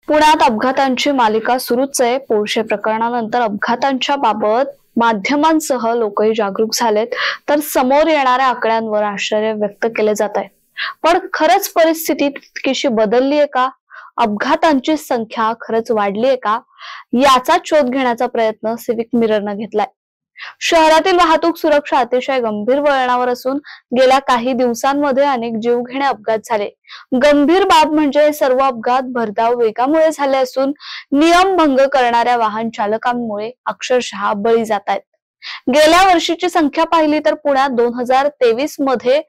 पुण्यात अपघातांची मालिका सुरूच आहे। पोर्शे प्रकरणानंतर अपघातांच्या बाबत माध्यमांसह लोकही जागरूक झालेत, तर समोर येणाऱ्या आकड्यांवर आश्चर्य व्यक्त केले जात आहे। पण खरंच परिस्थिती तितकीशी बदलली आहे का? अपघातांची संख्या खरंच वाढली आहे का? याचा शोध घेण्याचा प्रयत्न सिविक मिररनं घेतलाय। शहरातील वाहतूक सुरक्षा अतिशय गंभीर वळणावर असून गेल्या काही दिवसांमध्ये अनेक जीवघेणे अपघात झाले। गंभीर बाब म्हणजे हे सर्व अपघात भरधाव वेगामुळे झाले असून नियम भंग करणाऱ्या वाहन चालकांमुळे अक्षरशः बळी जात आहेत। गेल्या वर्षीची संख्या पाहिली तर पुण्यात 2023 मध्ये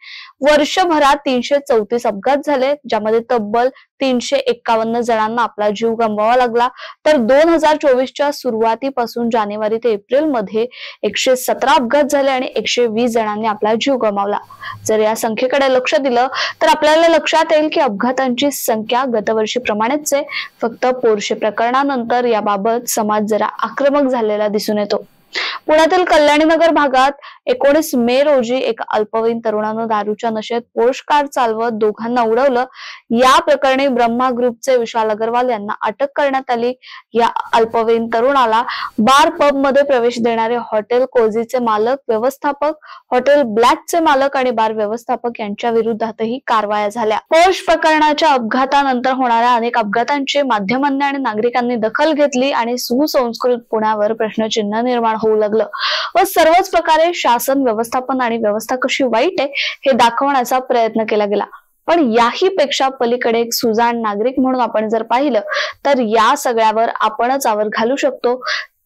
वर्षभरात 334 अपघात झाले, ज्यामध्ये तब्बल 351 जणांना आपला जीव गमवावा लागला। तर 2024च्या सुरुवातीपासून जानेवारी ते एप्रिल मध्ये 117 अपघात झाले आणि 120 जणांनी आपला जीव गमावला। जर या संख्येकडे लक्ष दिलं तर आपल्याला लक्षात येईल की अपघातांची संख्या गतवर्षीप्रमाणेच आहे, फक्त पोर्शे प्रकरणानंतर याबाबत समाज जरा आक्रमक झालेला दिसून येतो। पुण्यातील कल्याणीनगर भागात 19 मे रोजी एका अल्पवयीन तरुणानं दारूच्या नशेत पोर्श कार चालवत दोघांना उडवलं। या प्रकरणी ब्रह्मा ग्रुपचे विशाल अग्रवाल यांना अटक करण्यात आली। या अल्पवयीन तरुणाला बार पब मध्ये प्रवेश देणारे हॉटेल कोझीचे मालक, व्यवस्थापक, हॉटेल ब्लॅकचे मालक आणि बार व्यवस्थापक यांच्या विरोधातही कारवाया झाल्या। पोर्श प्रकरणाच्या अपघातानंतर होणाऱ्या अनेक अपघातांची माध्यमांनी आणि नागरिकांनी दखल घेतली आणि सुसंस्कृत पुण्यावर प्रश्नचिन्ह निर्माण होऊ लागलं व सर्वच प्रकारे शासन, व्यवस्थापन आणि व्यवस्था कशी वाईट आहे हे दाखवण्याचा प्रयत्न केला गेला। पण याही पेक्षा पलीकडे एक सुजाण नागरिक म्हणून आपण जर पाहिलं तर या सगळ्यावर आपणच आवर घालू शकतो।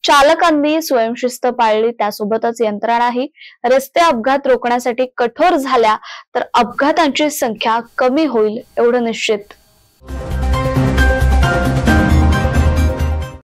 चालकांनी स्वयंशिस्त पाळली, त्यासोबतच यंत्रणाही रस्ते अपघात रोखण्यासाठी कठोर झाल्या तर अपघातांची संख्या कमी होईल एवढं निश्चित।